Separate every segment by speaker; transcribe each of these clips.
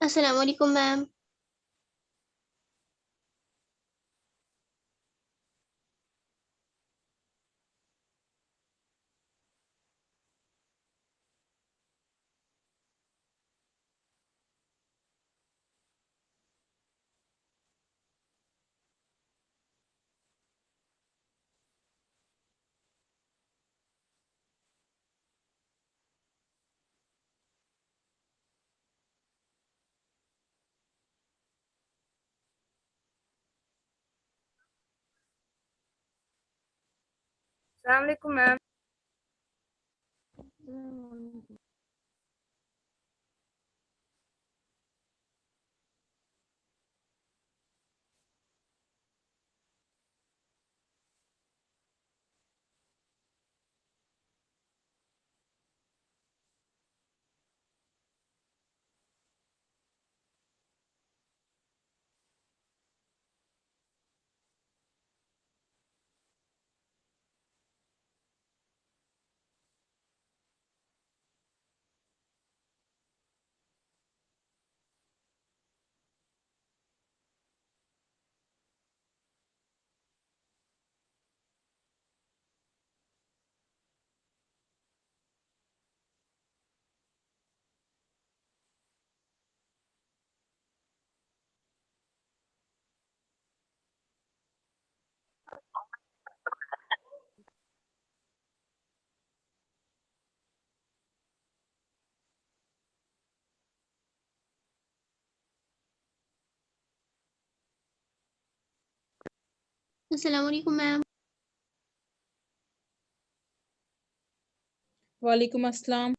Speaker 1: अस्सलाम वालेकुम मैम।
Speaker 2: अस्सलाम वालेकुम मैम।
Speaker 1: अस्सलाम वालेकुम मैम।
Speaker 3: वालेकुम अस्सलाम।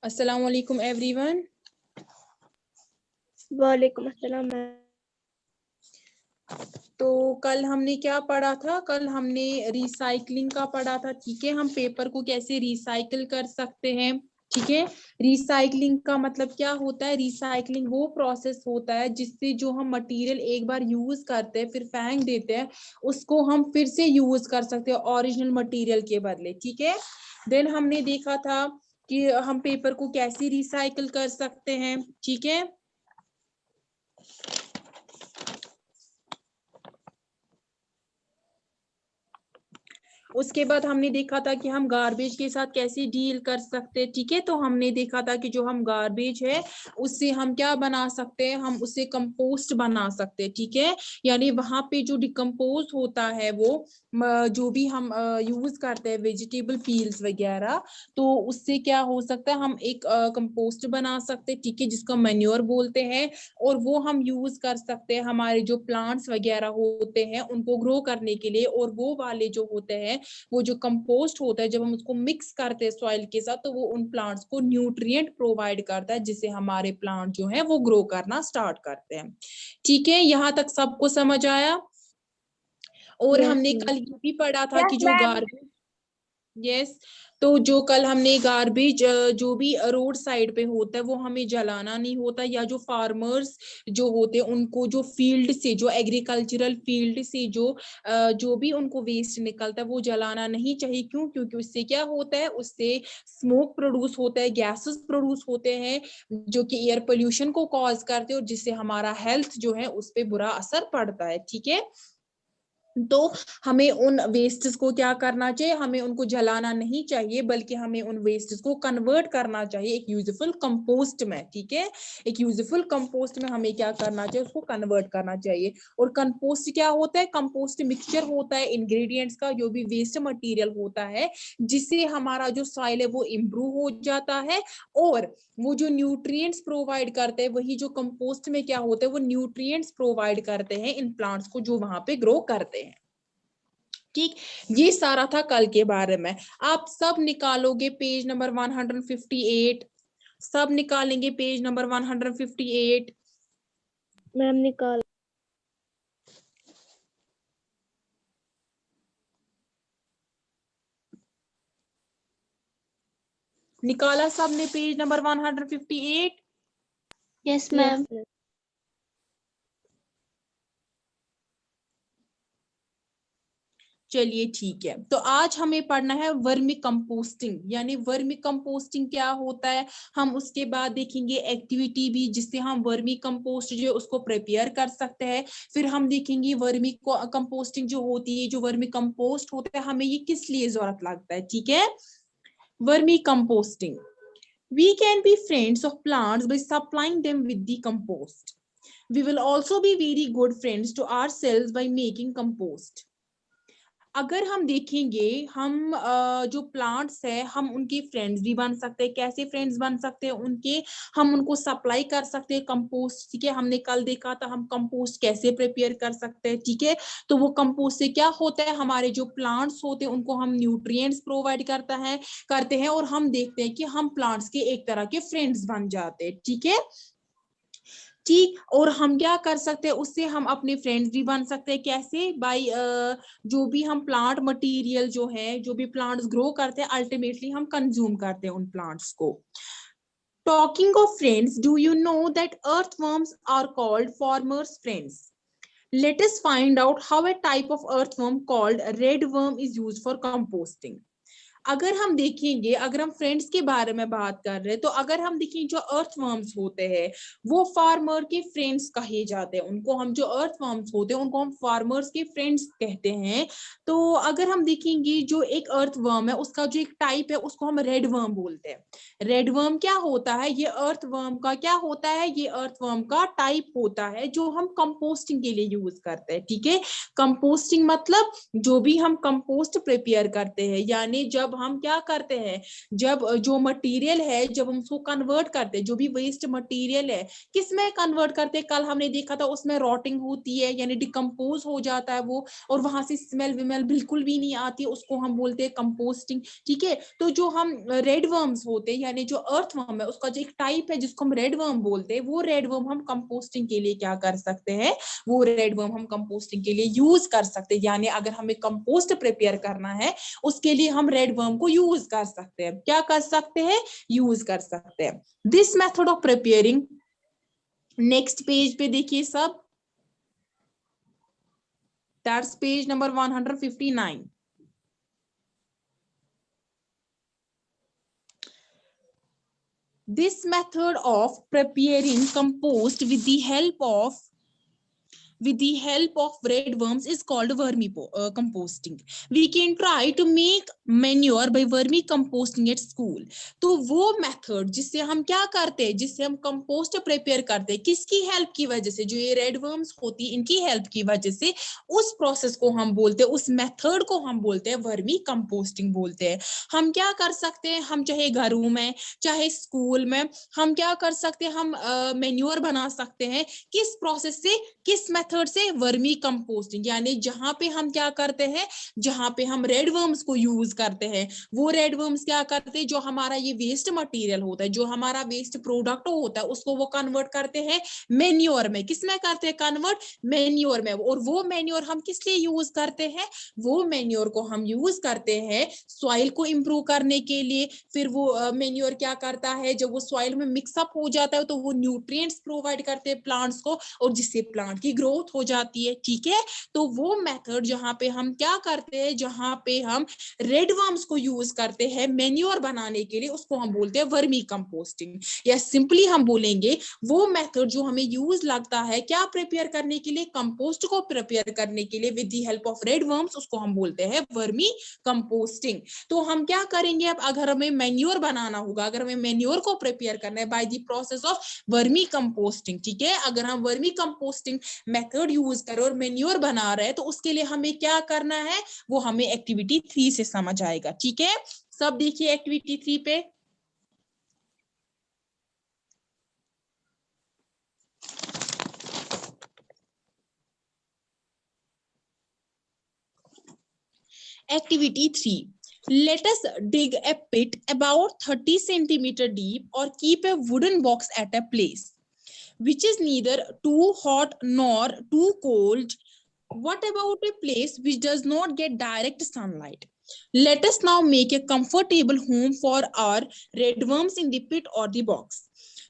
Speaker 3: अस्सलाम वालेकुम एवरीवन।
Speaker 2: वालेकुम अस्सलाम मैम।
Speaker 3: तो कल हमने क्या पढ़ा था? कल हमने रिसाइकलिंग का पढ़ा था। ठीक है, हम पेपर को कैसे रिसाइकिल कर सकते हैं। ठीक है, रिसाइकलिंग का मतलब क्या होता है? रिसाइकलिंग वो प्रोसेस होता है जिससे जो हम मटेरियल एक बार यूज करते हैं फिर फेंक देते हैं, उसको हम फिर से यूज कर सकते हैं ओरिजिनल मटेरियल के बदले। ठीक है, देन हमने देखा था कि हम पेपर को कैसे रिसाइकिल कर सकते हैं। ठीक है, उसके बाद हमने देखा था कि हम गार्बेज के साथ कैसे डील कर सकते हैं। ठीक है, तो हमने देखा था कि जो हम गार्बेज है उससे हम क्या बना सकते हैं, हम उससे कंपोस्ट बना सकते हैं। ठीक है, यानी वहां पे जो डिकम्पोज होता है वो जो भी हम यूज करते हैं वेजिटेबल पील्स वगैरह, तो उससे क्या हो सकता है, हम एक कंपोस्ट बना सकते हैं। ठीक है, जिसको मैन्योर बोलते हैं, और वो हम यूज कर सकते हैं हमारे जो प्लांट्स वगैरह होते हैं उनको ग्रो करने के लिए। और वो वाले जो होते हैं, वो जो कंपोस्ट होता है, जब हम उसको मिक्स करते हैं सॉइल के साथ, तो वो उन प्लांट्स को न्यूट्रिएंट प्रोवाइड करता है, जिससे हमारे प्लांट जो है वो ग्रो करना स्टार्ट करते हैं। ठीक है, यहाँ तक सबको समझ आया? और हमने कल ये भी पढ़ा था कि जो गार्बेज, यस, तो जो कल हमने गार्बेज जो भी रोड साइड पे होता है वो हमें जलाना नहीं होता, या जो फार्मर्स जो होते हैं उनको जो फील्ड से, जो एग्रीकल्चरल फील्ड से जो भी उनको वेस्ट निकलता है वो जलाना नहीं चाहिए। क्यों? क्योंकि उससे क्या होता है, उससे स्मोक प्रोड्यूस होता है, गैसेस प्रोड्यूस होते हैं जो कि एयर पोल्यूशन को कॉज करते हैं, और जिससे हमारा हेल्थ जो है उस पर बुरा असर पड़ता है। ठीक है, तो हमें उन वेस्ट्स को क्या करना चाहिए, हमें उनको जलाना नहीं चाहिए, बल्कि हमें उन वेस्ट्स को कन्वर्ट करना चाहिए एक यूजफुल कंपोस्ट में। ठीक है, एक यूजफुल कंपोस्ट में हमें क्या करना चाहिए, उसको कन्वर्ट करना चाहिए। और कंपोस्ट क्या होता है, कंपोस्ट मिक्सचर होता है इंग्रेडिएंट्स का, जो भी वेस्ट मटेरियल होता है, जिससे हमारा जो सॉइल है वो इम्प्रूव हो जाता है, और वो जो न्यूट्रिएंट्स प्रोवाइड करते हैं, वही जो कंपोस्ट में क्या होता है, वो न्यूट्रिएंट्स प्रोवाइड करते हैं इन प्लांट्स को जो वहां पे ग्रो करते हैं। ठीक, ये सारा था कल के बारे में। आप सब निकालोगे पेज नंबर 158, सब निकालेंगे पेज नंबर 158।
Speaker 2: मैम निकाल।
Speaker 3: निकाला सबने पेज नंबर 158?
Speaker 1: Yes ma'am.
Speaker 3: चलिए ठीक है, तो आज हमें पढ़ना है वर्मी कंपोस्टिंग, यानी वर्मी कंपोस्टिंग क्या होता है, हम उसके बाद देखेंगे एक्टिविटी भी जिससे हम वर्मी कंपोस्ट जो उसको प्रिपेयर कर सकते हैं। फिर हम देखेंगे वर्मी कंपोस्टिंग जो होती है, जो वर्मी कंपोस्ट होता है, हमें ये किस लिए जरूरत लगता है। ठीक है, vermi composting, we can be friends of plants by supplying them with the compost. We will also be very good friends to ourselves by making compost. अगर हम देखेंगे, हम जो प्लांट्स है, हम उनके फ्रेंड्स भी बन सकते हैं। कैसे फ्रेंड्स बन सकते हैं उनके, हम उनको सप्लाई कर सकते हैं कंपोस्ट। ठीक है, हमने कल देखा था हम कंपोस्ट कैसे प्रिपेयर कर सकते हैं। ठीक है, तो वो कंपोस्ट से क्या होता है, हमारे जो प्लांट्स होते हैं उनको हम न्यूट्रिएंट्स प्रोवाइड करते हैं, और हम देखते हैं कि हम प्लांट्स के एक तरह के फ्रेंड्स बन जाते हैं। ठीक है, ठीक, और हम क्या कर सकते हैं, उससे हम अपने फ्रेंड्स भी बन सकते हैं। कैसे, बाय जो भी हम प्लांट मटेरियल जो है, जो भी प्लांट्स ग्रो करते हैं, अल्टीमेटली हम कंज्यूम करते हैं उन प्लांट्स को। Talking of friends, do you know that earthworms are called farmers friends? Let us find out how a type of earthworm called redworm is used for composting. अगर हम देखेंगे, अगर हम फ्रेंड्स के बारे में बात कर रहे हैं, तो अगर हम देखें जो अर्थवर्म्स होते हैं वो फार्मर के फ्रेंड्स कहे जाते हैं। उनको हम, जो अर्थवर्म्स होते हैं उनको हम फार्मर्स के फ्रेंड्स कहते हैं। तो अगर हम देखेंगे जो एक अर्थवर्म है उसका जो एक टाइप है उसको हम रेडवर्म बोलते हैं। रेडवर्म क्या होता है, ये अर्थवर्म का क्या होता है, ये अर्थवर्म का टाइप होता है जो हम कंपोस्टिंग के लिए यूज करते हैं। ठीक है, कंपोस्टिंग मतलब जो भी हम कंपोस्ट प्रिपेयर करते हैं, यानी जब हम क्या करते हैं, जब जो मटेरियल है जब हम उसको कन्वर्ट करते हैं, जो भी वेस्ट मटेरियल है किस में कन्वर्ट करते हैं, कल हमने देखा था उसमें रॉटिंग होती है, यानी डिकम्पोज हो जाता है वो, और वहां से स्मेल विमेल बिल्कुल भी नहीं आती, उसको हम बोलते हैं कंपोस्टिंग। ठीक है, तो जो हम रेड वर्म्स होते हैं, यानी जो अर्थवर्म है उसका जो एक टाइप है जिसको हम रेड वर्म बोलते हैं, वो रेड वर्म हम कंपोस्टिंग के लिए क्या कर सकते हैं, वो रेड वर्म हम कंपोस्टिंग के लिए यूज कर सकते हैं। यानी अगर हमें कंपोस्ट प्रिपेयर करना है उसके लिए हम रेड वर्म को यूज कर सकते हैं। क्या कर सकते हैं, यूज कर सकते हैं। This method of preparing, next page पे देखिए सब, that's page number 159। This method of preparing compost with the help of red worms is called composting. We can try to make manure by vermi composting at school. तो वो method जिससे हम क्या करते हैं, जिससे हम कंपोस्ट प्रिपेयर करते हैं, किसकी हेल्प की वजह से, जो ये रेड वर्म्स होती है इनकी हेल्प की वजह से, उस प्रोसेस को हम बोलते हैं, उस मेथड को हम बोलते हैं वर्मी कंपोस्टिंग बोलते हैं। हम क्या कर सकते हैं, हम चाहे घरों में चाहे स्कूल में, हम क्या कर सकते हैं, हम मैन्योर बना सकते हैं। किस प्रोसेस से, किस मेथड से, वर्मी कंपोस्टिंग। यानी जहां पे हम क्या करते हैं, जहां पे हम रेड वर्म्स को यूज करते हैं, वो रेड वर्म्स क्या करते हैं, जो हमारा ये वेस्ट मटेरियल होता है, जो हमारा वेस्ट प्रोडक्ट होता है, उसको वो कन्वर्ट करते हैं मैन्योर में। किस में करते हैं कन्वर्ट, मैन्योर में। और वो मैन्योर हम किस लिए यूज करते हैं, वो मैन्योर को हम यूज करते हैं सॉइल को इंप्रूव करने के लिए। फिर वो मैन्योर क्या करता है, जब वो सॉइल में मिक्सअप हो जाता है तो वो न्यूट्रिएंट्स प्रोवाइड करते हैं प्लांट्स को, और जिससे प्लांट की ग्रोथ ग्रोथ हो जाती है, ठीक है। तो वो मेथड जहां पे हम क्या करते हैं, जहां पे हम रेड वर्म्स को यूज करते हैं मैन्योर बनाने के लिए, उसको हम बोलते हैं वर्मी कंपोस्टिंग। या सिंपली हम बोलेंगे वो मेथड जो हमें यूज लगता है क्या प्रिपेयर करने के लिए, कंपोस्ट को प्रिपेयर करने के लिए with the help of red worms, उसको हम बोलते हैं वर्मी कंपोस्टिंग। तो हम क्या करेंगे अब, अगर हमें मैन्योर बनाना होगा, अगर हमें मैन्योर को प्रिपेयर करना है by the process of vermi composting, ठीक है, अगर हम वर्मी कंपोस्टिंग मेथड यूज करें और मैन्योर बना रहे हैं, तो उसके लिए हमें क्या करना है वो हमें एक्टिविटी 3 से समझ आएगा, ठीक है। सब देखिए एक्टिविटी 3 पे। Activity 3. Let us dig a pit about 30 centimeter deep or keep a wooden box at a place which is neither too hot nor too cold. What about a place which does not get direct sunlight? Let us now make a comfortable home for our redworms in the pit or the box.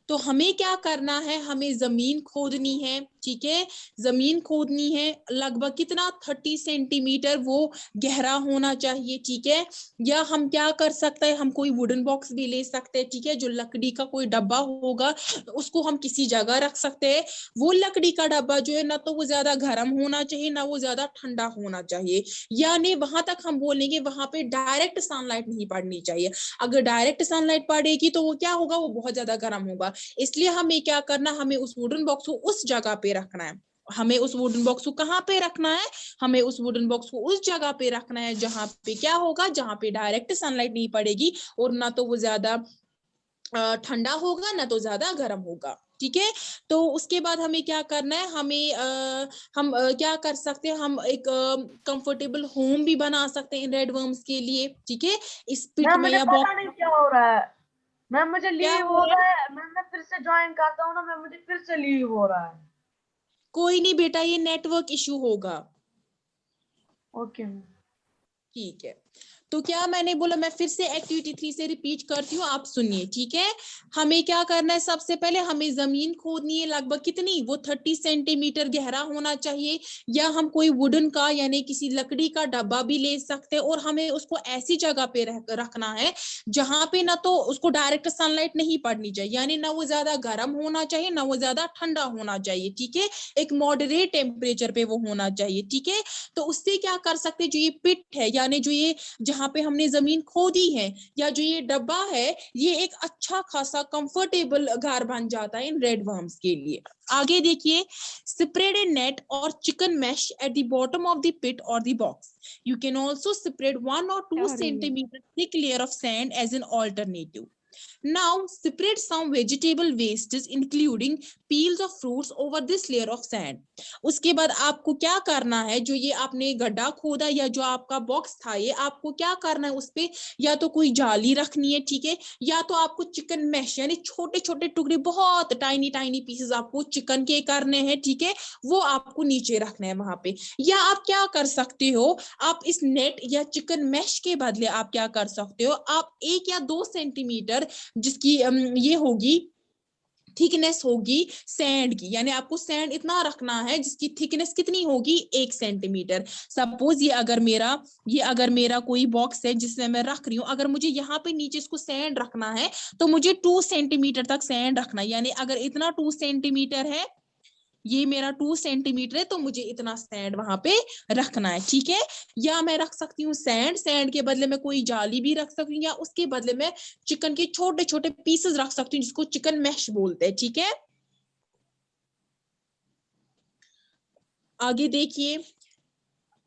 Speaker 3: तो हमें क्या करना है, हमें जमीन खोदनी है, ठीक है, जमीन खोदनी है, लगभग कितना 30 सेंटीमीटर वो गहरा होना चाहिए, ठीक है। या हम क्या कर सकते हैं, हम कोई वुडन बॉक्स भी ले सकते हैं, ठीक है, जो लकड़ी का कोई डब्बा होगा उसको हम किसी जगह रख सकते हैं। वो लकड़ी का डब्बा जो है ना तो वो ज्यादा गर्म होना चाहिए ना वो ज्यादा ठंडा होना चाहिए, यानी वहां तक हम बोलेंगे वहां पे डायरेक्ट सनलाइट नहीं पड़नी चाहिए। अगर डायरेक्ट सनलाइट पड़ेगी तो वो क्या होगा, वो बहुत ज्यादा गर्म होगा। इसलिए हमें क्या करना, हमें उस वुडन बॉक्स को उस जगह पे रखना है। हमें उस वुडन बॉक्स को कहाँ पे रखना है, हमें उस वुडन बॉक्स को उस जगह पे रखना है जहां पे क्या होगा, जहां पे डायरेक्ट सनलाइट नहीं पड़ेगी और ना तो वो ज्यादा ठंडा होगा ना तो ज्यादा गर्म होगा, ठीक है। तो उसके बाद हमें क्या करना है, हमें हम क्या कर सकते हैं, हम एक कंफर्टेबल होम भी बना सकते हैं इन रेड वर्म्स के लिए, ठीक है। इस पिट में या
Speaker 4: पता नहीं क्या हो रहा है मैम, मुझे लीव हो रहा है मैम, मैं फिर से ज्वाइन करता हूँ ना मैम, मुझे फिर से लीव हो रहा है।
Speaker 3: कोई नहीं बेटा, ये नेटवर्क इशू होगा।
Speaker 4: ओके मैम,
Speaker 3: ठीक है। तो क्या मैंने बोला, मैं फिर से एक्टिविटी 3 से रिपीट करती हूँ, आप सुनिए, ठीक है। हमें क्या करना है, सबसे पहले हमें जमीन खोदनी है, लगभग कितनी, वो 30 सेंटीमीटर गहरा होना चाहिए, या हम कोई वुडन का यानी किसी लकड़ी का डब्बा भी ले सकते हैं, और हमें उसको ऐसी जगह पे रखना है जहां पे ना तो उसको डायरेक्ट सनलाइट नहीं पड़नी चाहिए, यानी ना वो ज्यादा गर्म होना चाहिए ना वो ज्यादा ठंडा होना चाहिए, ठीक है, एक मॉडरेट टेम्परेचर पे वो होना चाहिए, ठीक है। तो उससे क्या कर सकते, जो ये पिट है यानी जो ये जहां पे हमने जमीन खोदी है या जो ये डब्बा है, ये एक अच्छा खासा कंफर्टेबल घर बन जाता है इन रेड वर्म्स के लिए। आगे देखिए, स्प्रेड ए नेट और chicken mash at the bottom of the pit और the box. You can also spread 1 or 2 centimeter thick layer of sand as an alternative. Now spread some vegetable wastes including peels of fruits over this layer of sand. उसके बाद आपको क्या करना है, जो ये आपने गड्ढा खोदा या जो आपका बॉक्स था, ये आपको क्या करना है, उस पे या तो कोई जाली रखनी है, ठीक है, या तो आपको चिकन मैश यानी छोटे छोटे टुकड़े, बहुत टाइनी टाइनी पीसेस आपको चिकन के करने हैं, ठीक है, वो आपको नीचे रखना है वहां पे। या आप क्या कर सकते हो, आप इस नेट या चिकन मैश के बदले आप क्या कर सकते हो, आप 1 या 2 सेंटीमीटर जिसकी ये होगी थिकनेस होगी सैंड की, यानी आपको सैंड इतना रखना है जिसकी थिकनेस कितनी होगी, 1 सेंटीमीटर। सपोज ये अगर मेरा कोई बॉक्स है जिसमें मैं रख रही हूँ, अगर मुझे यहाँ पे नीचे इसको सैंड रखना है तो मुझे 2 सेंटीमीटर तक सैंड रखना है, यानी अगर इतना 2 सेंटीमीटर है, ये मेरा 2 सेंटीमीटर है, तो मुझे इतना सैंड वहां पे रखना है, ठीक है। या मैं रख सकती हूँ सैंड के बदले में कोई जाली भी रख सकती हूँ, या उसके बदले में चिकन के छोटे छोटे पीसेस रख सकती हूँ जिसको चिकन मैश बोलते हैं, ठीक है। आगे देखिए,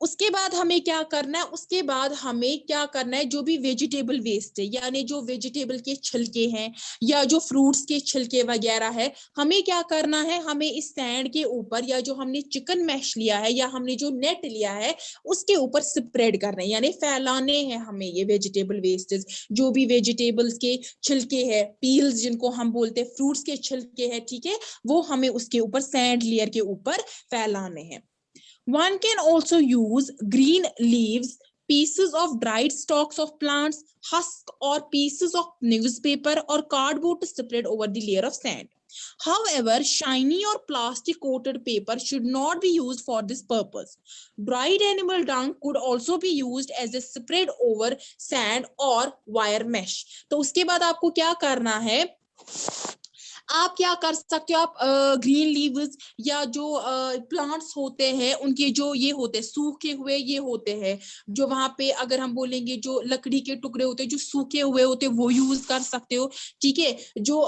Speaker 3: उसके बाद हमें क्या करना है, उसके बाद हमें क्या करना है, जो भी वेजिटेबल वेस्ट है यानी जो वेजिटेबल के छिलके हैं या जो फ्रूट्स के छिलके वगैरह है, हमें क्या करना है, हमें इस सैंड के ऊपर या जो हमने चिकन मैश लिया है या हमने जो नेट लिया है उसके ऊपर स्प्रेड करना है, यानी फैलाने हैं हमें ये वेजिटेबल वेस्टेज, जो भी वेजिटेबल्स के छिलके है, पील्स जिनको हम बोलते हैं, फ्रूट्स के छिलके है, ठीक है, वो हमें उसके ऊपर सैंड लेयर के ऊपर फैलाने हैं। One can also use green leaves, pieces of dried stalks of plants, husk or pieces of newspaper or cardboard to spread over the layer of sand. However, shiny or plastic coated paper should not be used for this purpose. Dried animal dung could also be used as a spread over sand or wire mesh. तो उसके बाद आपको क्या करना है, आप क्या कर सकते हो, आप ग्रीन लीव्स या जो प्लांट्स होते हैं उनके जो ये होते हैं सूखे हुए ये होते हैं, जो वहां पे अगर हम बोलेंगे जो लकड़ी के टुकड़े होते हैं जो सूखे हुए होते हैं वो यूज कर सकते हो, ठीक है। जो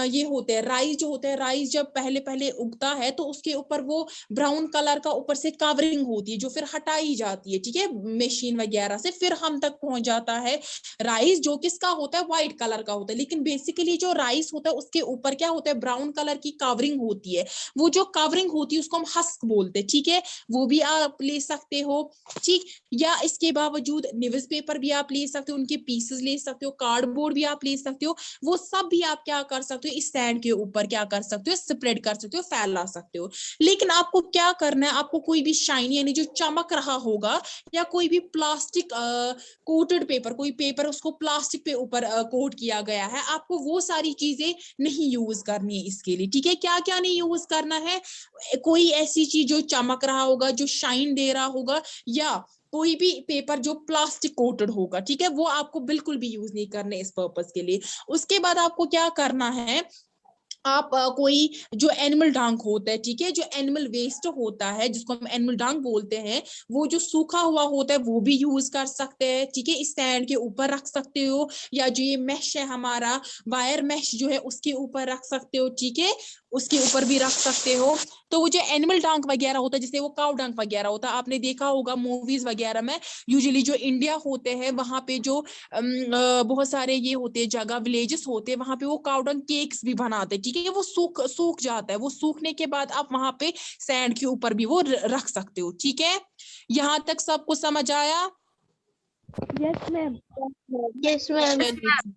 Speaker 3: ये होते हैं राइस, जो होता है राइस जब पहले पहले उगता है तो उसके ऊपर वो ब्राउन कलर का ऊपर से कवरिंग होती है जो फिर हटाई जाती है, ठीक है, मशीन वगैरह से, फिर हम तक पहुंच जाता है राइस जो किसका होता है, व्हाइट कलर का होता है। लेकिन बेसिकली जो राइस होता है उसके ऊपर क्या होता है, ब्राउन कलर की कवरिंग होती है। वो जो कवरिंग होती है उसको हम हस्क बोलते हैं, ठीक है, वो भी आप ले सकते हो, ठीक। या इसके बावजूद न्यूज़ पेपर भी आप ले सकते हो, उनके पीसेस ले सकते हो, कार्डबोर्ड भी आप ले सकते हो, वो सब भी आप क्या कर सकते हो, इस सैंड के ऊपर क्या कर सकते हो, स्प्रेड कर सकते हो, फैला सकते हो। लेकिन आपको क्या करना है, आपको कोई भी शाइनी यानी जो चमक रहा होगा या कोई भी प्लास्टिक कोटेड पेपर, कोई पेपर उसको प्लास्टिक पे ऊपर कोट किया गया है, आपको वो सारी चीजें नहीं यूज करनी है इसके लिए, ठीक है। क्या क्या नहीं यूज करना है, कोई ऐसी चीज जो चमक रहा होगा, जो शाइन दे रहा होगा, या कोई भी पेपर जो प्लास्टिक कोटेड होगा, ठीक है, वो आपको बिल्कुल भी यूज नहीं करने इस पर्पस के लिए। उसके बाद आपको क्या करना है, आप कोई जो एनिमल डंक होता है, ठीक है, जो एनिमल वेस्ट होता है जिसको हम एनिमल डंक बोलते हैं, वो जो सूखा हुआ होता है वो भी यूज कर सकते हैं, ठीक है, इस स्टैंड के ऊपर रख सकते हो, या जो ये मैश है हमारा वायर मैश जो है उसके ऊपर रख सकते हो, ठीक है, उसके ऊपर भी रख सकते हो। तो वो जो एनिमल डंक वगैरह होता है, जैसे वो काउ डंक वगैरह होता है, आपने देखा होगा मूवीज वगैरह में, यूजुअली जो इंडिया होते हैं वहां पे जो बहुत सारे ये होते हैं जगह, विलेजेस होते हैं, वहां पे वो काउ डंक केक्स भी बनाते हैं, ठीक है, वो सूख जाता है, वो सूखने के बाद आप वहां पे सैंड के ऊपर भी वो रख सकते हो, ठीक है। यहाँ तक सबको समझ आया?
Speaker 2: Yes ma'am.
Speaker 1: Yes, ma'am.
Speaker 3: चलिए।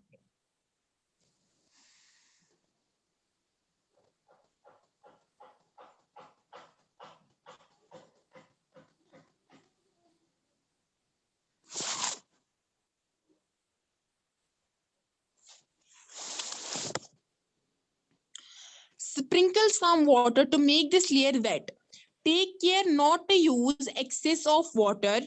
Speaker 3: Sprinkle some water to make this layer wet. Take care not to use excess of water.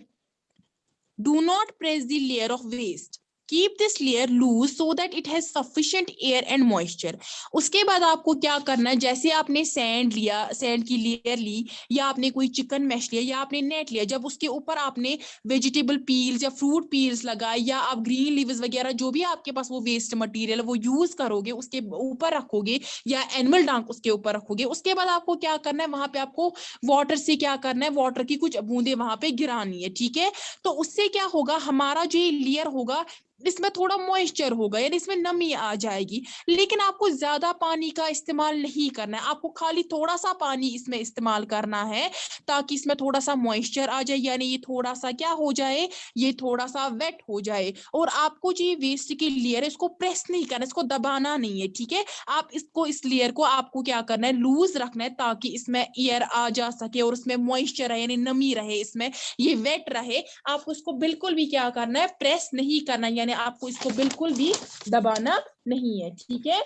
Speaker 3: Do not press the layer of waste. Keep this layer loose so that it has sufficient air and moisture. उसके बाद आपको क्या करना है, जैसे आपने sand लिया, sand की लेयर ली, या आपने कोई चिकन मैश लिया, या आपने नेट लिया, जब उसके ऊपर आपने वेजिटेबल पील्स या फ्रूट पील्स लगाए, या आप ग्रीन लीव्स वगैरह जो भी आपके पास वो वेस्ट मटेरियल वो यूज करोगे, उसके ऊपर रखोगे, या एनिमल डंक उसके ऊपर रखोगे, उसके बाद आपको क्या करना है, वहां पे आपको वाटर से क्या करना है, वाटर की कुछ बूंदे वहां पे गिरानी है, ठीक है। तो उससे क्या होगा, हमारा जो ये लेयर होगा इसमें थोड़ा मॉइस्चर होगा, यानी इसमें नमी आ जाएगी। लेकिन आपको ज्यादा पानी का इस्तेमाल नहीं करना है, आपको खाली थोड़ा सा पानी इसमें इस्तेमाल करना है, ताकि इसमें थोड़ा सा मॉइस्चर आ जाए, यानी ये थोड़ा सा क्या हो जाए, ये थोड़ा सा वेट हो जाए। और आपको जो ये वेस्ट की लेयर है इसको प्रेस नहीं करना, इसको दबाना नहीं है, ठीक है। आप इसको, इस लेयर को आपको क्या करना है, लूज रखना है, ताकि इसमें एयर आ जा सके और उसमें मॉइस्चर रहे, यानी नमी रहे, इसमें ये वेट रहे। आपको इसको बिल्कुल भी क्या करना है, प्रेस नहीं करना, यानी आपको इसको बिल्कुल भी दबाना नहीं है, ठीक है।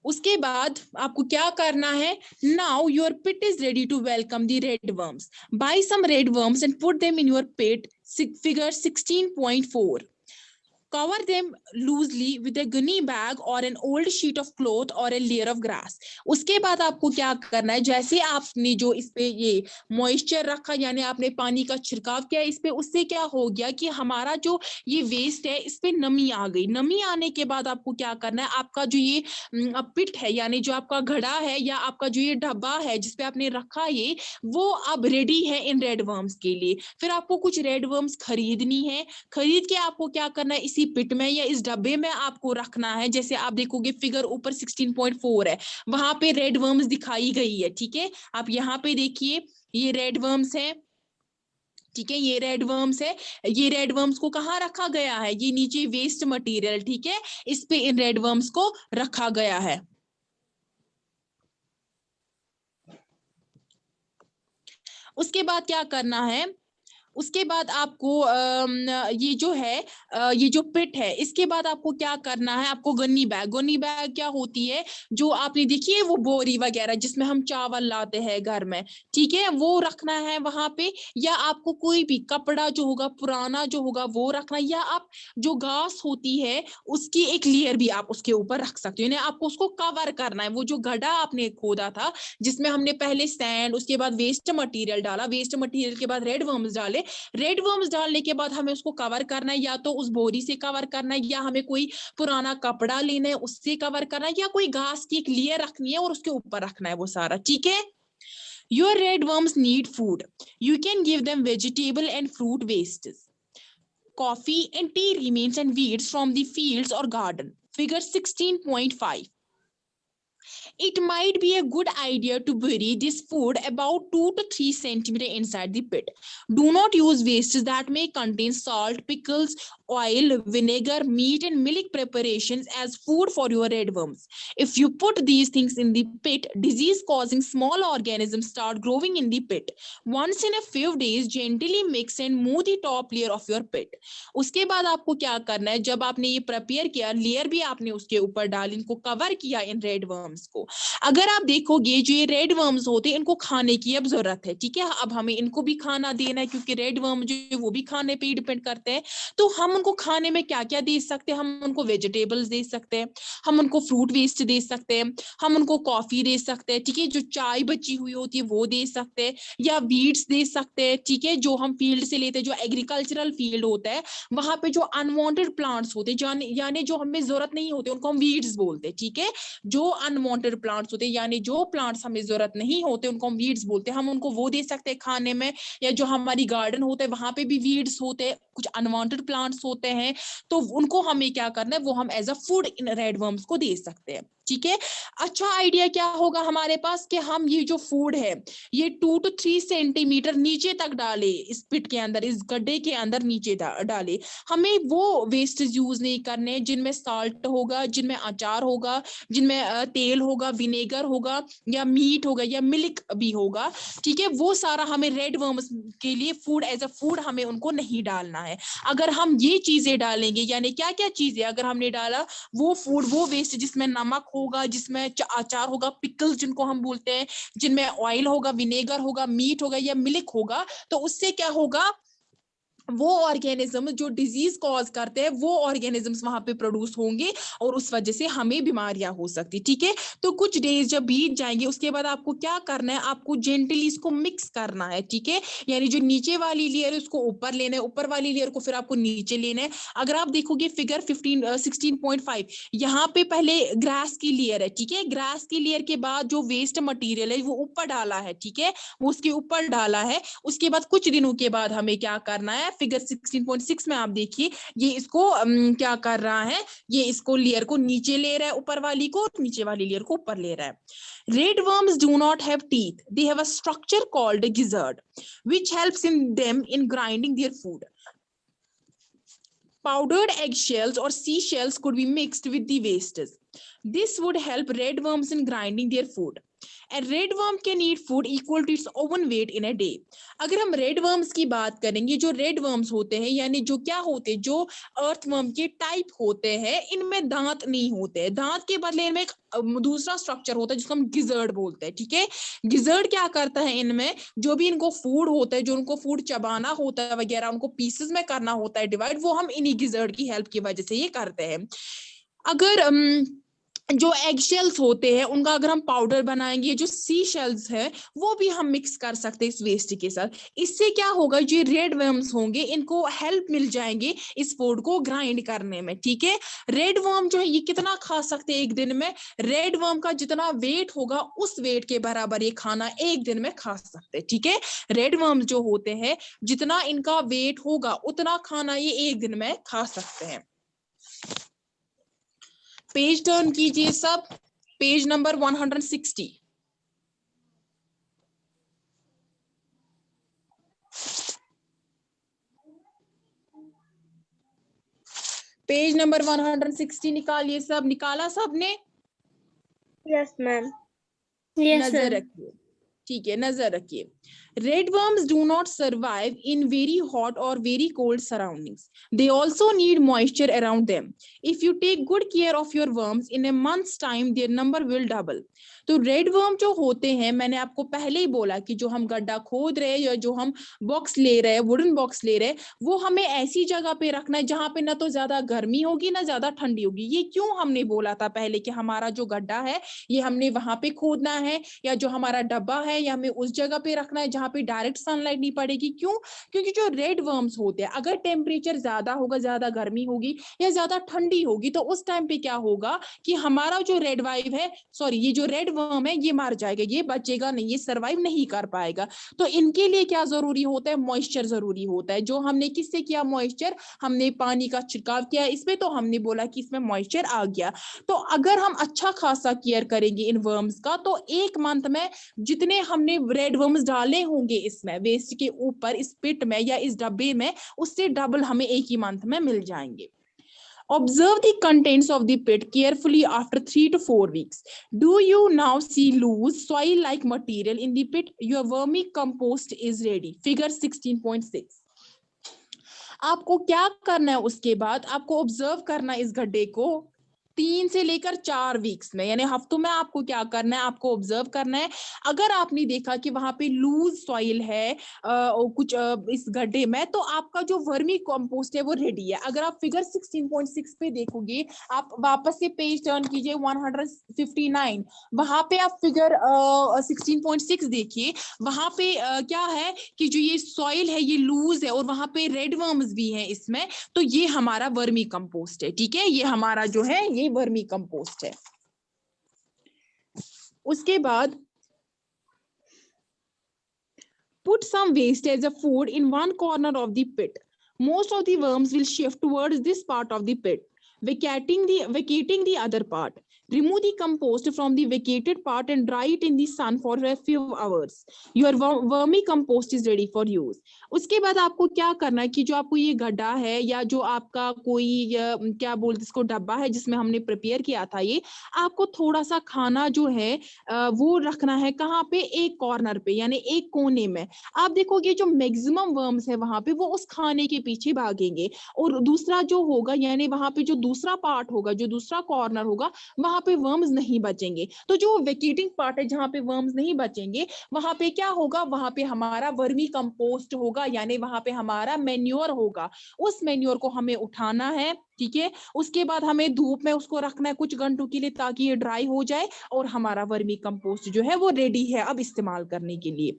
Speaker 3: उसके बाद आपको क्या करना है, now your pit is ready to welcome the red worms. Buy some red worms and put them in your pit, figure 16.4. Cover them loosely with a gunny bag or an old sheet of cloth or a layer of grass. उसके बाद आपको क्या करना है, जैसे आपने जो इस पे ये मॉइस्चर रखा, यानी आपने पानी का छिड़काव किया इस पे, उससे क्या हो गया कि हमारा जो ये वेस्ट है इस पे नमी आ गई। नमी आने के बाद आपको क्या करना है, आपका जो ये पिट है, यानी जो आपका घड़ा है या आपका जो ये डब्बा है जिसपे आपने रखा ये, वो अब रेडी है इन रेड वर्म्स के लिए। फिर आपको कुछ रेड वर्म्स खरीदनी है, खरीद के आपको क्या करना है, इसी पिट में या इस डब्बे में आपको रखना है। जैसे आप देखोगे फिगर ऊपर 16.4 है, वहां पे रेड वर्म्स दिखाई गई है, ठीक है। आप यहाँ पे देखिए ये रेड वर्म्स है, ठीक है, ये रेड वर्म्स है। ये रेड वर्म्स को कहाँ रखा गया है, ये नीचे वेस्ट मटेरियल, ठीक है, इस पे इन रेड वर्म्स को रखा गया है। उसके बाद क्या करना है, उसके बाद आपको ये जो है ये जो पिट है, इसके बाद आपको क्या करना है, आपको गन्नी बैग क्या होती है, जो आपने देखी है वो बोरी वगैरह जिसमें हम चावल लाते हैं घर में, ठीक है, वो रखना है वहां पे। या आपको कोई भी कपड़ा जो होगा पुराना जो होगा वो रखना, या आप जो घास होती है उसकी एक लेयर भी आप उसके ऊपर रख सकते हो, यानी आपको उसको कवर करना है। वो जो गड्ढा आपने खोदा था जिसमें हमने पहले सैंड, उसके बाद वेस्ट मटेरियल डाला, वेस्ट मटेरियल के बाद रेड वर्म्स डाले, रेड वर्म्स डालने के बाद हमें उसको कवर करना है, या तो उस बोरी से कवर करना है, या हमें कोई पुराना कपड़ा लेना है उससे कवर करना है, या कोई घास की एक लेयर रखनी है और उसके ऊपर रखना है वो सारा, ठीक है। Your red worms need food. You can give them vegetable and fruit wastes, coffee and tea remains and weeds from the fields or garden. Figure 16.5. It might be a good idea to bury this food about 2 to 3 centimeters inside the pit. Do not use wastes that may contain salt, pickles, oil, vinegar, meat, and milk preparations as food for your red worms. If you put these things in the pit, disease-causing small organisms start growing in the pit. Once in a few days, gently mix and move the top layer of your pit. उसके बाद आपको क्या करना है, जब आपने ये prepare किया, लेयर भी आपने उसके ऊपर डाली, इनको कवर किया इन रेड वर्म्स को। अगर आप देखोगे जो ये रेड वर्म्स होते हैं इनको खाने की अब जरूरत है, ठीक है, अब हमें इनको भी खाना देना है क्योंकि रेड वर्म जो है वो भी खाने पे ही डिपेंड करते हैं। तो हम उनको खाने में क्या क्या दे सकते हैं, हम उनको वेजिटेबल्स दे सकते हैं, हम उनको फ्रूट वेस्ट दे सकते हैं, हम उनको कॉफी दे सकते हैं, ठीक है, जो चाय बची हुई होती है वो दे सकते हैं, या वीड्स दे सकते हैं, ठीक है, जो हम फील्ड से लेते हैं, जो एग्रीकल्चरल फील्ड होता है वहां पे जो अनवांटेड प्लांट्स होते हैं यानी जो हमें जरूरत नहीं होते उनको हम वीड्स बोलते हैं, ठीक है, जो अनवांटेड प्लांट्स होते हैं यानी जो प्लांट्स हमें जरूरत नहीं होते उनको हम वीड्स बोलते हैं, हम उनको वो दे सकते हैं खाने में। या जो हमारी गार्डन होता है वहां पे भी वीड्स होते हैं, कुछ अनवांटेड प्लांट्स होते हैं, तो उनको हमें क्या करना है, वो हम as a food in red worms को दे सकते हैं, ठीक है। अच्छा आइडिया क्या होगा हमारे पास कि हम ये जो फूड है ये 2 to 3 सेंटीमीटर नीचे तक डाले, इस पिट के अंदर, इस गड्ढे के अंदर नीचे डाले। हमें वो वेस्ट यूज नहीं करने जिनमें साल्ट होगा, जिनमें अचार होगा, जिनमें तेल होगा, विनेगर होगा, या मीट होगा, या मिल्क भी होगा, ठीक है, वो सारा हमें रेड वर्म्स के लिए फूड एज अ फूड हमें उनको नहीं डालना है। अगर हम ये चीजें डालेंगे, यानी क्या क्या चीजें अगर हमने डाला, वो फूड, वो वेस्ट जिसमें नमक होगा, जिसमें अचार होगा, पिकल्स जिनको हम बोलते हैं, जिनमें ऑयल होगा, विनेगर होगा, मीट होगा, या मिल्क होगा, तो उससे क्या होगा, वो ऑर्गेनिज्म जो डिजीज कॉज करते हैं वो ऑर्गेनिजम्स वहां पे प्रोड्यूस होंगे और उस वजह से हमें बीमारियां हो सकती, ठीक है। तो कुछ डेज जब बीत जाएंगे उसके बाद आपको क्या करना है, आपको जेंटली इसको मिक्स करना है, ठीक है, यानी जो नीचे वाली लेयर है उसको ऊपर लेना है, ऊपर वाली लेयर को फिर आपको नीचे लेना है। अगर आप देखोगे फिगर 16.5, यहाँ पे पहले ग्रास की लेयर है, ठीक है, ग्रास की लेयर के बाद जो वेस्ट मटीरियल है वो ऊपर डाला है, ठीक है, वो उसके ऊपर डाला है। उसके बाद कुछ दिनों के बाद हमें क्या करना है, फिगर 16.6 में आप देखिए ये इसको क्या कर रहा है, ये इसको लेयर को नीचे ले रहा है, ऊपर वाली को, नीचे वाली लेयर को ऊपर ले रहा है। Red worms do not have teeth. They have a structure called a gizzard, which helps in them in grinding their food. Powdered eggshells or seashells could be mixed with the wastes. This would help red worms in grinding their food. A red worm can eat food equal to its own weight in a day. अगर हम red worms की बात करेंगे, जो red worms होते हैं यानी जो क्या होते हैं, जो अर्थ वर्म के टाइप होते हैं, इनमें दांत नहीं होते, दांत के बदले में एक दूसरा स्ट्रक्चर होता है जिसको हम गिजर्ड बोलते हैं, ठीक है। गिजर्ड क्या करता है, इनमें जो भी इनको फूड होता है, जो उनको फूड चबाना होता है वगैरह, उनको पीसेस में करना होता है डिवाइड, वो हम इन्हीं गिजर्ड की हेल्प की वजह से ये करते हैं। अगर जो एग शेल्स होते हैं उनका अगर हम पाउडर बनाएंगे, जो सी शेल्स है वो भी हम मिक्स कर सकते हैं इस वेस्ट के साथ। इससे क्या होगा, जो रेड वर्म्स होंगे इनको हेल्प मिल जाएंगे इस फूड को ग्राइंड करने में, ठीक है। रेड वर्म जो है ये कितना खा सकते हैं एक दिन में, रेड वर्म का जितना वेट होगा उस वेट के बराबर ये खाना एक दिन में खा सकते हैं, ठीक है। रेड वर्म्स जो होते हैं जितना इनका वेट होगा उतना खाना ये एक दिन में खा सकते हैं। पेज टर्न कीजिए सब, पेज नंबर 160। पेज नंबर 160 निकालिए सब, निकाला सबने?
Speaker 2: Yes ma'am.
Speaker 1: Yes,
Speaker 3: नजर
Speaker 1: ma'am.
Speaker 3: रखिए। ठीक है, नजर रखिए। Red worms do not survive in very hot or very cold surroundings. They also need moisture around them. If you take good care of your worms, in a month's time their number will double. तो red worm जो होते हैं, मैंने आपको पहले ही बोला कि जो हम गड्ढा खोद रहे हैं या जो हम बॉक्स ले रहे हैं, वुडन बॉक्स ले रहे हैं, वो हमें ऐसी जगह पे रखना है जहां पे ना तो ज्यादा गर्मी होगी ना ज्यादा ठंडी होगी। ये क्यों हमने बोला था पहले कि हमारा जो गड्ढा है ये हमने वहां पे खोदना है, या जो हमारा डब्बा है या हमें उस जगह पे रखना है जहां पे डायरेक्ट सनलाइट नहीं पड़ेगी। क्यों? क्योंकि जो रेड वर्म्स होते हैं, अगर टेम्परेचर ज्यादा होगा, ज्यादा गर्मी होगी या ज्यादा ठंडी होगी, तो उस टाइम पे क्या होगा कि हमारा जो रेड वाइव है, सॉरी ये जो रेड वर्म है, ये मार जाएगा, ये बचेगा नहीं, ये सर्वाइव नहीं कर पाएगा। तो इनके लिए क्या जरूरी होता है? मॉइस्चर जरूरी होता है। जो हमने किससे किया मॉइस्चर? हमने पानी का छिड़काव किया इसमें, तो हमने बोला कि इसमें मॉइस्चर आ गया। तो अगर हम अच्छा खासा केयर करेंगे इन वर्म्स का, तो एक मंथ में जितने हमने रेड वर्म्स डाले होंगे इसमें वेस्ट के ऊपर, इस पिट में या इस डब्बे में, उससे डबल हमें एक ही मंथ में मिल जाएंगे। Observe the contents of the pit carefully after 3 to 4 weeks. Do you now see loose soil-like material in the pit? Your vermicompost is ready. Figure 16.6. आपको क्या करना है? उसके बाद आपको ऑब्जर्व करना है इस गड्ढे को 3 से लेकर 4 वीक्स में, यानी हफ्तों में आपको क्या करना है? आपको ऑब्जर्व करना है। अगर आपने देखा कि वहां पे लूज सॉइल है कुछ इस गड्ढे में, तो आपका जो वर्मी कंपोस्ट है वो रेडी है। अगर आप फिगर 16.6 पे देखोगे, आप वापस से पेज टर्न कीजिए 159, वहां पे आप फिगर 16.6 देखिए। वहां पे क्या है कि जो ये सॉइल है ये लूज है और वहां पे रेड वर्म्स भी हैं इसमें, तो ये हमारा वर्मी कंपोस्ट है। ठीक है, ये हमारा जो है ये वर्मी कंपोस्ट है। उसके बाद put some waste as a food in one corner of the pit. Most of the worms will shift towards this part of the pit, vacating the other part. Remove the compost from the vacated part and dry it in the sun for a few hours. Your wormy compost is ready for use. उसके बाद आपको क्या करना है कि जो आपको ये गड्ढा है या जो आपका कोई क्या बोलते इसको डब्बा है जिसमें हमने प्रिपेयर किया था, ये आपको थोड़ा सा खाना जो है वो रखना है। कहाँ पे? एक कॉर्नर पे, यानी एक कोने में। आप देखोगे जो मैक्सिमम वर्म्स है वहां पे वो उस खाने के पीछे भागेंगे, और दूसरा जो होगा यानी वहां पे जो दूसरा पार्ट होगा, जो दूसरा कॉर्नर होगा, वहां पे वर्म्स नहीं बचेंगे। तो जो वेकेटिंग पार्ट है जहां पे वर्म्स नहीं बचेंगे, वहां पे क्या होगा? वहां पे हमारा वर्मी कंपोस्ट होगा, यानी वहां पे हमारा मैन्योर होगा। उस मैन्योर को हमें उठाना है। ठीक है, उसके बाद हमें धूप में उसको रखना है कुछ घंटों के लिए ताकि ये ड्राई हो जाए, और हमारा वर्मी कंपोस्ट जो है वो रेडी है अब इस्तेमाल करने के लिए।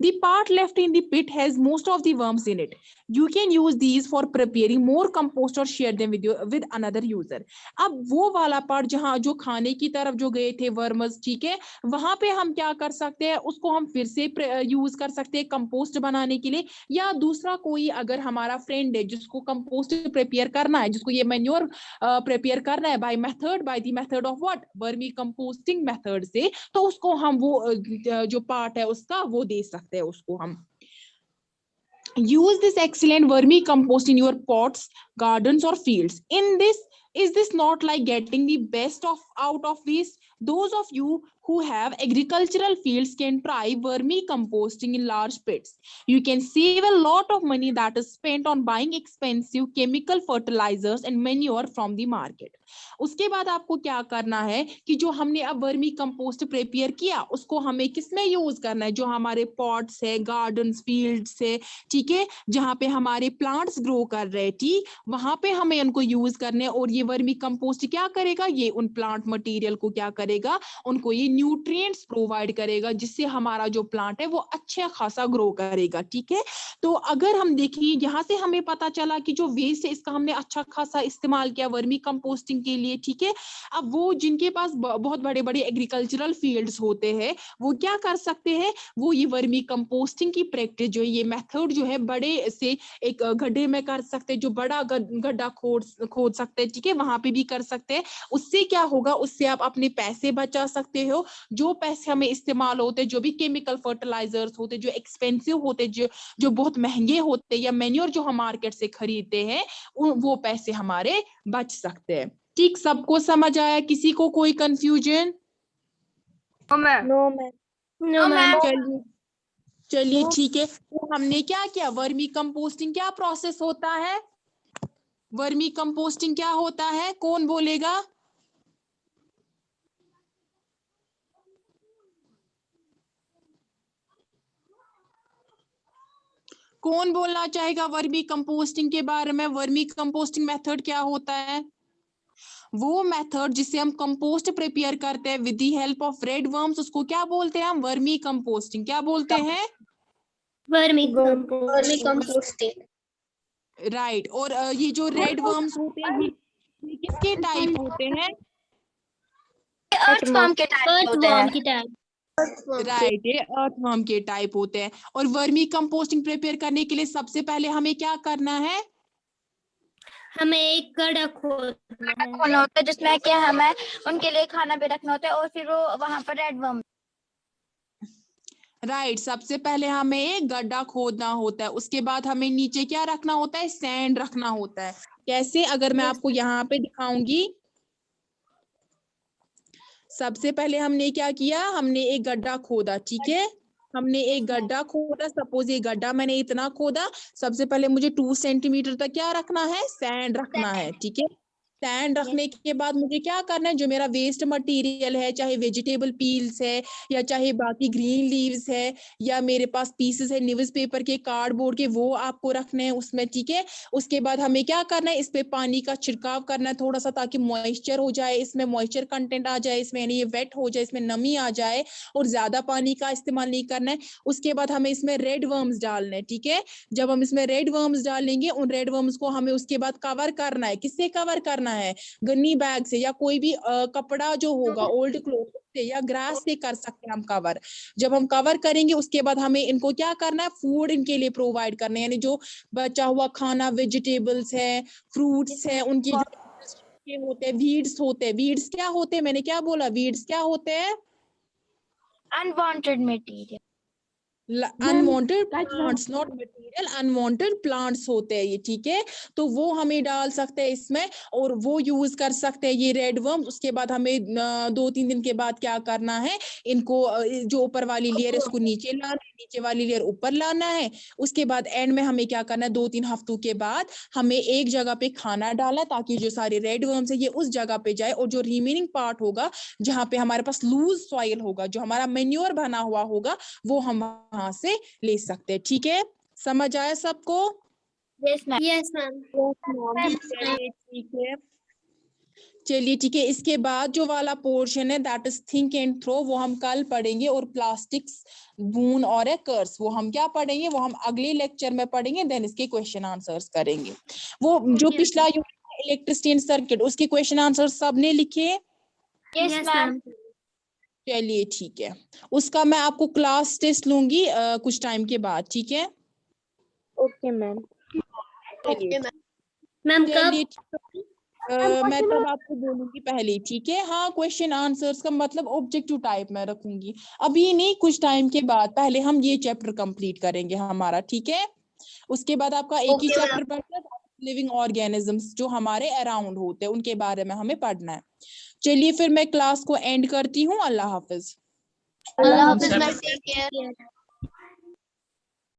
Speaker 3: The part left in the pit has most of the worms in it. You can use these for preparing more compost or share them with another user. अब वो वाला पार्ट जहां जो खाने की तरफ जो गए थे वर्म्स, ठीक है, वहां पे हम क्या कर सकते हैं? उसको हम फिर से यूज कर सकते हैं कंपोस्ट बनाने के लिए, या दूसरा कोई अगर हमारा फ्रेंड है जिसको कंपोस्ट प्रिपेयर करना है, जिसको ये मैन्योर प्रिपेयर करना है by the method of what? Vermi composting method से, तो उसको हम वो जो पार्ट है उसका वो दे सकते हैं उसको हम। Use this excellent vermicompost in your pots, gardens or fields. Is this not like getting the best out of waste? Those of you who have agricultural fields can try vermicomposting in large pits. You can save a lot of money that is spent on buying expensive chemical fertilizers and manure from the market. उसके बाद आपको क्या करना है कि जो हमने अब वर्मी कंपोस्ट प्रिपेयर किया उसको हमें किसमें यूज करना है? जो हमारे पॉट्स है, गार्डन्स, फील्ड्स है, ठीक है, जहां पे हमारे प्लांट्स ग्रो कर रहे हैं, ठीक, वहां पे हमें उनको यूज करने। और ये वर्मी कंपोस्ट क्या करेगा? ये उन प्लांट मटेरियल को क्या करेगा? उनको ये न्यूट्रिएंट्स प्रोवाइड करेगा, जिससे हमारा जो प्लांट है वो अच्छा खासा ग्रो करेगा। ठीक है, तो अगर हम देखिए यहाँ से हमें पता चला कि जो वेस्ट है इसका हमने अच्छा खासा इस्तेमाल किया वर्मी कंपोस्टिंग के लिए। ठीक है, अब वो जिनके पास बहुत बड़े बड़े एग्रीकल्चरल फील्ड्स होते हैं वो क्या कर सकते हैं? वो ये वर्मी कंपोस्टिंग की प्रैक्टिस जो है, ये मेथड जो है बड़े से एक गड्ढे में कर सकते हैं, जो बड़ा गड्ढा खोद सकते हैं, ठीक है, वहां पे भी कर सकते हैं। उससे क्या होगा? उससे आप अपने पैसे बचा सकते हो। जो पैसे हमें इस्तेमाल होते हैं, जो भी केमिकल फर्टिलाइजर्स होते जो एक्सपेंसिव होते, जो बहुत महंगे होते, या मैन्योर जो हम मार्केट से खरीदते हैं, वो पैसे हमारे बच सकते हैं। ठीक, सबको समझ आया? किसी को कोई confusion?
Speaker 2: No ma'am.
Speaker 1: No, ma'am.
Speaker 3: चलिए चलिए ठीक है। तो हमने क्या किया, वर्मी कंपोस्टिंग क्या प्रोसेस होता है, वर्मी कंपोस्टिंग क्या होता है, कौन बोलेगा? कौन बोलना चाहेगा वर्मी कंपोस्टिंग के बारे में? वर्मी कंपोस्टिंग मेथड क्या होता है? वो मेथड जिससे हम कंपोस्ट प्रिपेयर करते हैं with the help of red worms, उसको क्या बोलते हैं हम? Vermi composting. क्या बोलते हैं?
Speaker 1: Vermicomposting.
Speaker 3: राइट। और ये जो रेड वर्म्स होते हैं ये किसके टाइप होते हैं?
Speaker 1: Earthworm के टाइप होते हैं.
Speaker 3: राइट, ये अर्थवर्म के टाइप होते हैं। और वर्मी कंपोस्टिंग प्रिपेयर करने के लिए सबसे पहले हमें क्या करना है?
Speaker 1: हमें एक गड्ढा खोदना
Speaker 5: होता है जिसमें क्या हमें उनके लिए खाना भी रखना होता है और फिर वो वहां पर रेड वर्म।
Speaker 3: राइट, सबसे पहले हमें एक गड्ढा खोदना होता है, उसके बाद हमें नीचे क्या रखना होता है? सैंड रखना होता है। कैसे? अगर मैं आपको यहाँ पे दिखाऊंगी, सबसे पहले हमने क्या किया, हमने एक गड्ढा खोदा, ठीक है, हमने एक गड्ढा खोदा। सपोज ये गड्ढा मैंने इतना खोदा, सबसे पहले मुझे 2 सेंटीमीटर तक क्या रखना है? सैंड रखना है, ठीक है। सैंड रखने के बाद मुझे क्या करना है, जो मेरा वेस्ट मटेरियल है, चाहे वेजिटेबल पील्स है या चाहे बाकी ग्रीन लीव्स है या मेरे पास पीसेस है न्यूज पेपर के, कार्डबोर्ड के, वो आपको रखने हैं उसमें, ठीक है। उसके बाद हमें क्या करना है, इस पे पानी का छिड़काव करना है थोड़ा सा, ताकि मॉइस्चर हो जाए, इसमें मॉइस्चर कंटेंट आ जाए, इसमें यानी ये वेट हो जाए, इसमें नमी आ जाए, और ज्यादा पानी का इस्तेमाल नहीं करना है। उसके बाद हमें इसमें रेड वर्म्स डालने हैं, ठीक है। जब हम इसमें रेड वर्म्स डालेंगे, उन रेड वर्म्स को हमें उसके बाद कवर करना है। किससे कवर करना है? गन्नी बैग से, या कोई भी कपड़ा जो होगा ओल्ड क्लोथ से, या ग्रास से कर सकते हैं हम कवर। जब हम कवर करेंगे उसके बाद हमें इनको क्या करना है? फूड इनके लिए प्रोवाइड करना है, यानी जो बचा हुआ खाना, वेजिटेबल्स है, फ्रूट्स है, उनकी जो होते हैं वीड्स होते हैं। वीड्स क्या होते हैं? मैंने क्या बोला? वीड्स क्या होते हैं?
Speaker 5: Unwanted material.
Speaker 3: Unwanted plants, not material, unwanted plants होते हैं ये, ठीक है। तो वो हमें डाल सकते हैं इसमें और वो यूज कर सकते हैं ये रेड वर्म। उसके बाद हमें 2-3 दिन के बाद क्या करना है, इनको जो ऊपर वाली लेयर है उसको नीचे लाना है, नीचे वाली लेयर ऊपर लाना है। उसके बाद एंड में हमें क्या करना है, 2-3 हफ्तों के बाद हमें एक जगह पे खाना डालना, ताकि जो सारे रेड वर्म्स है ये उस जगह पे जाए, और जो रिमेनिंग पार्ट होगा जहाँ पे हमारे पास लूज सॉइल होगा, जो हमारा मैन्योर बना हुआ होगा, वो हम वहां से ले सकते हैं, ठीक है। समझ आया सबको?
Speaker 5: Yes ma'am.
Speaker 1: Yes, ma'am.
Speaker 3: चलिए ठीक है, चलिए ठीक है। इसके बाद जो वाला पोर्शन है that is think and throw, वो हम कल पढ़ेंगे। और प्लास्टिक्स, बून और ए कर्स, वो हम क्या पढ़ेंगे? वो हम अगले लेक्चर में पढ़ेंगे, देन इसके क्वेश्चन आंसर्स करेंगे। वो जो पिछला यूनिट इलेक्ट्रिसिटी एंड सर्किट, उसके क्वेश्चन आंसर सबने लिखे?
Speaker 5: Yes
Speaker 1: Yes,
Speaker 5: ma'am.
Speaker 1: ma'am.
Speaker 3: चलिए ठीक है, उसका मैं आपको क्लास टेस्ट लूंगी कुछ टाइम के बाद, ठीक है।
Speaker 2: Okay ma'am.
Speaker 3: चलिए
Speaker 1: Ma'am, कब?
Speaker 3: चलिए मैं तब आपको बोलूंगी पहले, ठीक है। हाँ, क्वेश्चन आंसर्स का मतलब ऑब्जेक्टिव टाइप में रखूंगी, अभी नहीं, कुछ टाइम के बाद। पहले हम ये चैप्टर कंप्लीट करेंगे हमारा, ठीक है। उसके बाद आपका एक ही
Speaker 1: Okay,
Speaker 3: चैप्टर बचता है, लिविंग ऑर्गेनिजम्स, जो हमारे अराउंड होते हैं, उनके बारे में हमें पढ़ना है। चलिए फिर मैं क्लास को एंड करती हूँ। अल्लाह हाफिज।
Speaker 1: Allah Hafiz, ma'am. Take care.